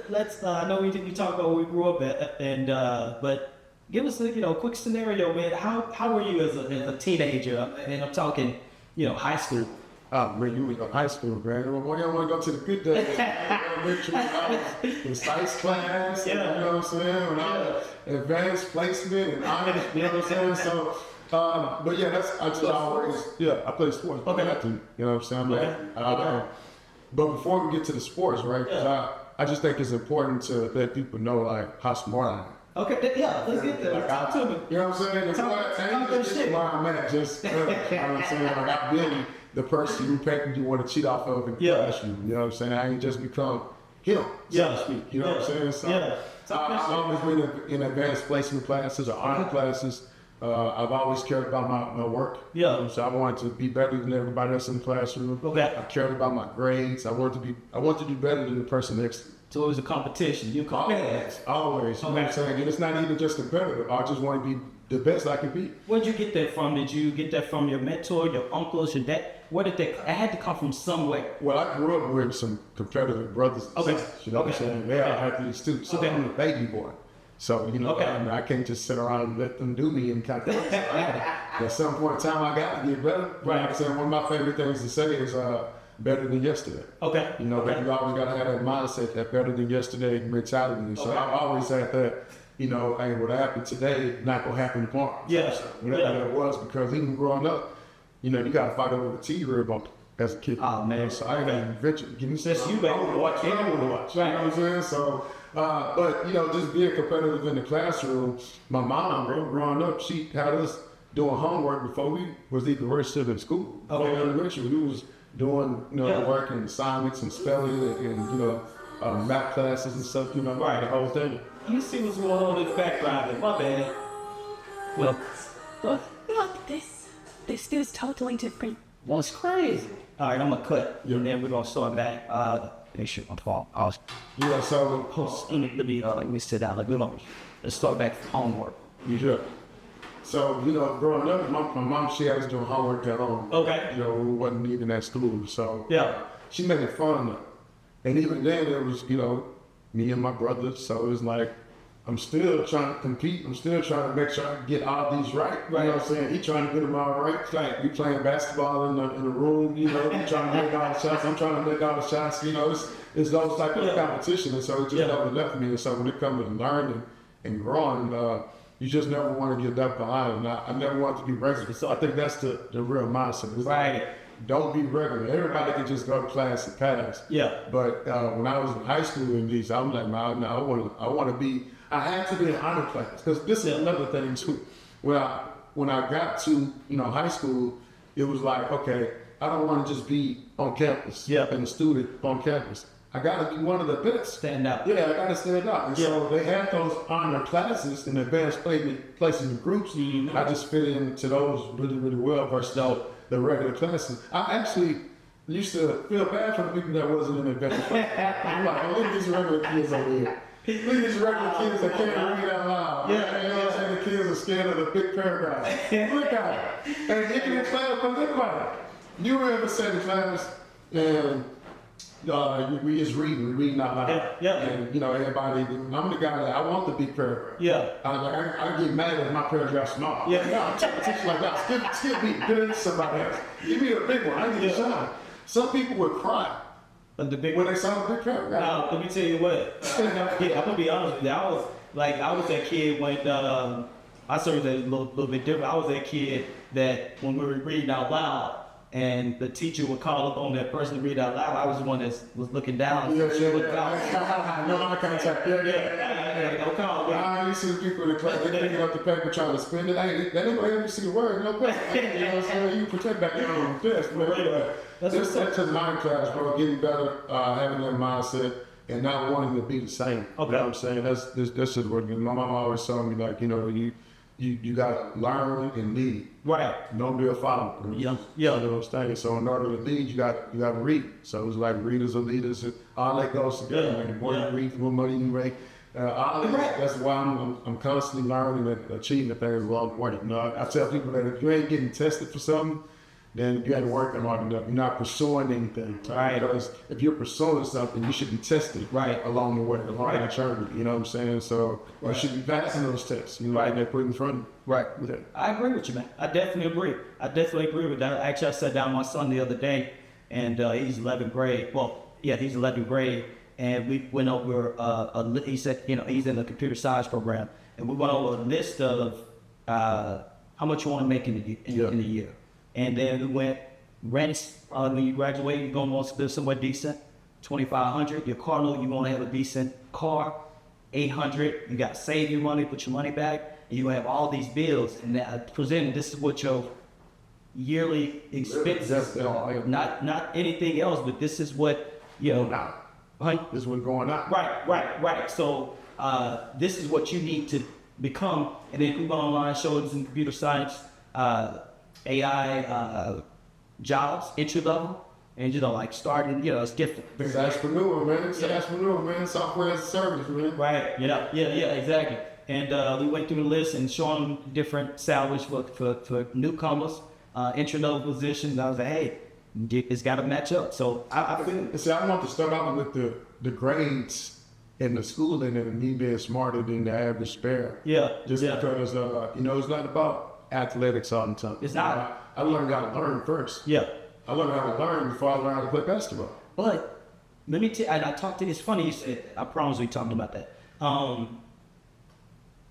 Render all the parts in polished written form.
let's. I know we talked about where we grew up at, and but give us a quick scenario, man. How were you as a teenager? And I'm talking, high school. Oh, man, you was in high school, man. You don't want to go to the good days. The science class, you know what I'm saying? When I was advanced placement and honors, you know what I'm saying? So, but yeah, I just always, I play sports. Okay. You know what I'm saying? But before we get to the sports, right? I just think it's important to let people know, like, how smart I am. Okay, yeah, let's get there. Talk to me. You know what I'm saying? It's where I'm at. Just, you know what I'm saying? Like, I've been the person you want to cheat off of in the classroom. You know what I'm saying? I ain't just become him, so to speak. You know what I'm saying? So I've always been in advanced placement classes or honor classes. I've always cared about my work. So I wanted to be better than everybody else in the classroom. I cared about my grades. I wanted to do better than the person next to me. So it was a competition. You competitive. Always. You know what I'm saying? And it's not even just competitive. I just want to be the best I can be. Where'd you get that from? Did you get that from your mentor, your uncles, your dad? Where did that? It had to come from somewhere. Well, I grew up with some competitive brothers. You know what I'm saying? They are athletes too. So I'm a baby boy. So, I can't just sit around and let them do me and kind of at some point in time, I got to get better. Right. I'm saying one of my favorite things to say is better than yesterday. But you always got to have that mindset, that better than yesterday mentality. So I've always had that, hey, what happened today, not going to happen tomorrow. Whatever that was, because even growing up, you got to fight over the T-rib as a kid. Oh, man. So I ain't venture. Give me some. You better watch. You know what I'm saying? So, but, just being competitive in the classroom, my mom, growing up, she had us doing homework before we was even registered in school. We was doing, the work and assignments and spelling and, math classes and stuff, the whole thing. You see what's going on in the background. My bad. Well, look, this is totally different. Well, it's crazy. All right, I'm going to cut. And then we're going to start back. Make sure my fault. So let me sit down. Let's start back from homework. So, growing up, my mom, she had us doing homework at home. We wasn't even at school. So, she made it fun, though. And even then, it was, me and my brother. So, it was like, I'm still trying to compete. I'm still trying to make sure I get all these right. You know what I'm saying? He trying to get them all right. We playing basketball in the room, he trying to make all the shots. I'm trying to make all the shots. It's those type of competition. And so it just never left me. And so when it comes to learning and growing, you just never want to get left behind. And I never want to be regular. So I think that's the real mindset. It's like, don't be regular. Everybody can just go to class and pass. But when I was in high school in these, I'm like, no, I want to be. I had to be in honor class because this is another thing too. When I got to high school, it was like, okay, I don't want to just be on campus and a student on campus. I got to be one of the best. Stand out. I got to stand out. And so they had those honor classes in advanced placement groups. I just fit into those really, really well versus the regular classes. I actually used to feel bad for the people that wasn't in advanced placement. I'm like, look at these regular kids over here. Look at these regular kids that can't read out loud. You know what I'm saying? The kids are scared of the big paragraphs. Look at it. And if you're in class, but think about it. You ever sat in class and we just reading out loud. And everybody, I'm the guy that I want the big paragraph. I get mad at my paragraph small. I'm teaching like that. Skip me, get into somebody else. Give me a big one. I need to shine. Some people would cry. When they saw the big paragraph. Now, let me tell you what. I'm gonna be honest with you. I was that kid when I served a little bit different. I was that kid that when we were reading out loud and the teacher would call up on that person to read out loud, I was the one that was looking down. No eye contact. No call. You see the people in the class, they picking up the paper trying to spin it. They ain't gonna see the word. No paper. You know what I'm saying? You protect back there on the desk. Just to the mind class, bro, getting better, having that mindset, and not wanting to be the same. You know what I'm saying? That's just what my mom always told me, like, you gotta learn and lead. Don't be a follower. You know what I'm saying? So in order to lead, you gotta read. So it's like readers are leaders, and all that goes together. The more you read, the more money you make. That's why I'm constantly learning and achieving things along the way. I tell people that if you ain't getting tested for something, then you had to work on hard enough. You're not pursuing anything. Right. Because if you're pursuing something, you should be tested along the way, along the journey. You know what I'm saying? So you should be passing those tests. You know, they're put in front of you. Right. Yeah. I agree with you, man. I definitely agree. with that. Actually, I sat down with my son the other day, and he's 11th grade. Well, yeah, he's 11th grade, and we went over. He said, he's in the computer science program, and we went over a list of how much you want to make in a year. And then we went rents. When you graduate, you're gonna want to live somewhere decent. $2,500. Your car note, you want to have a decent car. $800. You got to save your money, put your money back. And you have all these bills, and presented. This is what your yearly expenses are. Not anything else, but this is what Now, right? this is what's going on. Right. So this is what you need to become, and then we go online, show us in computer science. AI jobs, entry level, and like starting, it's different. It's entrepreneur, man. It's entrepreneur, man. Software as a service, man. Right. Yeah, exactly. And we went through the list and showing them different salaries for newcomers, entry level positions. I was like, hey, it's got to match up. So I want to start out with the grades in the schooling and me being smarter than the average spare. Yeah. Just because it's not about athletics all the time. It's not. I learned how to learn first. Yeah. I learned how to learn before I learned how to play basketball. But let me tell you, and I talked to this funny, you said, I promise we talked about that.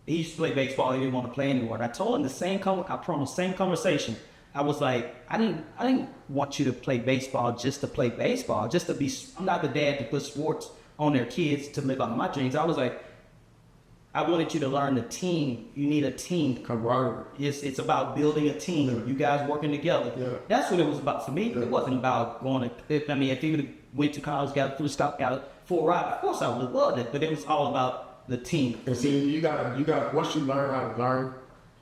He used to play baseball, he didn't want to play anymore. And I told him same conversation. I was like, I didn't want you to play baseball just to play baseball, just to be, I'm not the dad to put sports on their kids to live out my dreams. I was like, I wanted you to learn the team. You need a team. Camaraderie. It's about building a team. You guys working together. Yeah. That's what it was about for me. Yeah. It wasn't about going to, if you went to college, got a full stop, got a full ride, of course I would have loved it, but it was all about the team. And see, you got, once you learn how to learn,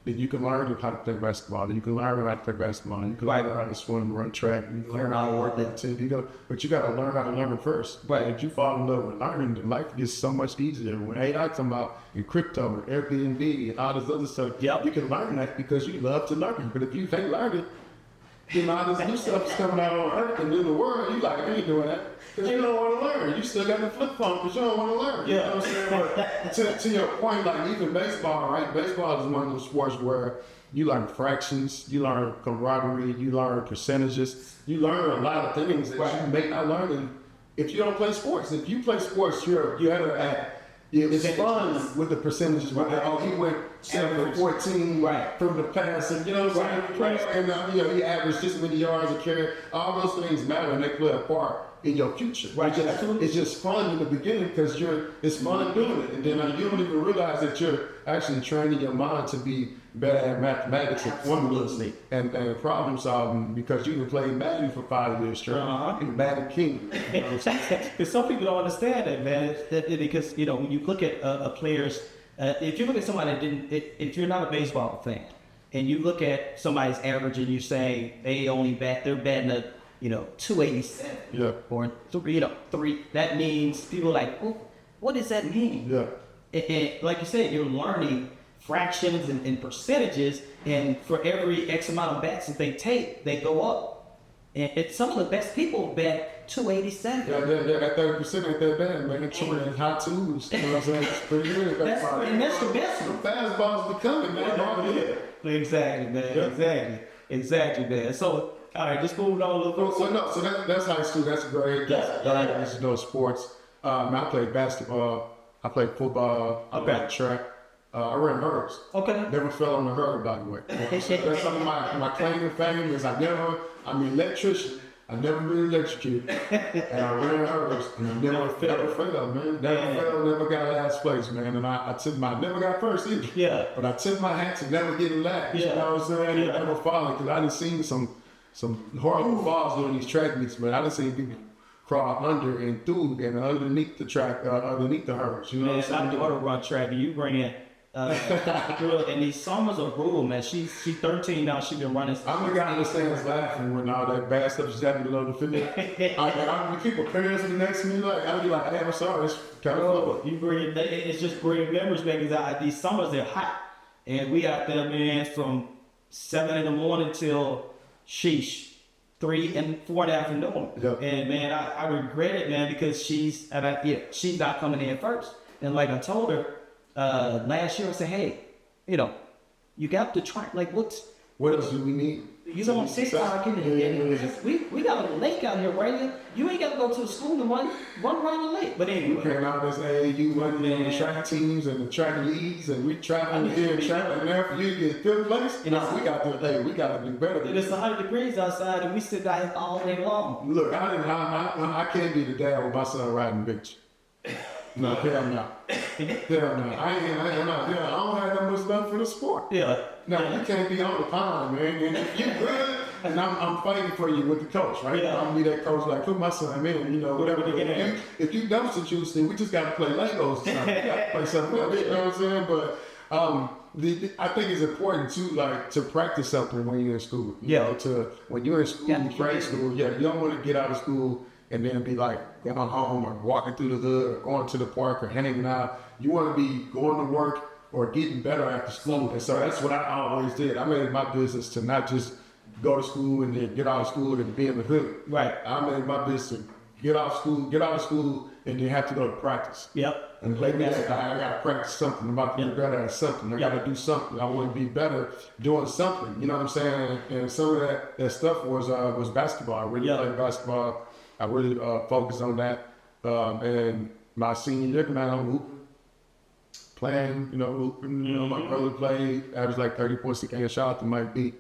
then you can learn how to play basketball. Then you can learn how to play basketball. You can learn how to swim, run track. You can learn how to work that team. But you got to learn how to learn it first. Right. If you fall in love with learning, then life gets so much easier. When AI come out in crypto and Airbnb and all this other stuff, you can learn that because you love to learn. But if you can't learn it, then all this new stuff is coming out on Earth and in the world. You like, I ain't doing that. Because you don't want to learn. You still got the flip phone because you don't want to learn. You know what I'm saying? To your point, like even baseball, right? Baseball is one of those sports where you learn fractions, you learn camaraderie, you learn percentages, you learn a lot of things that you may not learn if you don't play sports. If you play sports, it's fun with the percentages. He went 7 for 14 from the pass, and he averaged this many yards a carry. All those things matter, and they play a part in your future. Right. It's just fun in the beginning because it's fun doing it, and then you don't even realize that you're actually training your mind to be better at mathematics and formulas and problem solving because you can play Madden for 5 years straight. Madden King. Because some people don't understand that, man. Because when you look at players, if you look at somebody if you're not a baseball fan, and you look at somebody's average and you're saying they're batting a 287 or 3, that means people are like, well, what does that mean? Yeah. And like you said, you're learning fractions and percentages, and for every X amount of bats that they take, they go up. And some of the best people bat 287. Yeah, that 30% ain't that bad, man. It's hot twos. You know what I'm saying? It's pretty good. That's the best one. The fastball's becoming, man. Exactly, man. Exactly, man. So, all right, just moving on a little bit. So that's high school. That's great. That's sports. I played basketball. I played football. I played track. I ran hurdles. Okay. Never fell on the hurdle, by the way. That's some of my claim to fame is I'm an electrician. I've never been electrocuted. And I ran hurdles. And I never failed, man. Never got last place, man. And I never got first either. Yeah. But I took my hat to never get last. Yeah. You know what I'm saying? Yeah. Never falling. Because I done seen some horrible falls during these track meets, but I done seen people crawl under and through and underneath the track, underneath the hurdles. You know what I'm saying? My daughter run track, and you bring in and these summers are brutal, man. She's 13 now. She's been running. I'm the guy in the stands laughing when all that bad stuff is happening below the field. I people parents in the next to me I'll be like, hey, I'm sorry, it's kind of you bring it's just bringing memories back. Because these summers they're hot, and we out there, man, from 7 in the morning till sheesh. 3 and 4 in the afternoon. Yep. And man, I regret it, man, because she's not coming in first. And like I told her last year, I said, hey, you got to try. Like, what else do we need? You know what I'm saying? We got a lake out here, right? You ain't got to go to the school and run around the lake. But anyway. We came out as AAU running in the track teams and the track leagues, and we traveling here and traveling there for you to get fifth place. We got to do better. It's 100 degrees outside, and we sit out here all day long. Look, I can't be the dad with my son riding bitch. No, hell no. Hell no. I don't have that much love for the sport. Yeah. No, you can't be on the pond, man. And if you good, and I'm fighting for you with the coach, right? Yeah. I'm be that coach like, put my son in, whatever. If you dumpster juice, then we just got to play Legos or something. We got to play something else, you know what I'm saying? But I think it's important to practice something when you're in school. When you're in school, grade school, you don't want to get out of school and then be like going home or walking through the hood or going to the park or hanging out. You want to be going to work or getting better after school. And so that's what I always did. I made it my business to not just go to school and then get out of school and be in the hood. Right. I made it my business to get out of school and then have to go to practice. Yep. And lately I got to practice something. I'm about to be better at something. I got to do something. I want to be better doing something. You know what I'm saying? And some of that stuff was basketball. I really played basketball. I really focused on that. And my senior year, man, I'm hooping, playing, hooping. My brother played, averaged like 30 points a game. Shout out to Mike B.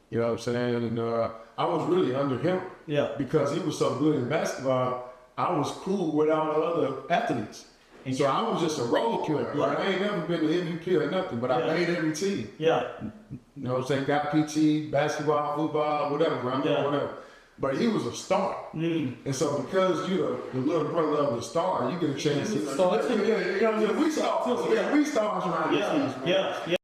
You know what I'm saying? And I was really under him. Yeah. Because he was so good in basketball, I was cool with all the other athletes. And so I was just a role player. Right? I ain't never been the MVP or nothing, but I made every team. Yeah. You know what I'm saying? Got PT, basketball, football, whatever, whatever. But he was a star. And so because you're the little brother of the star, you get a chance to start. We stars around the teams, man.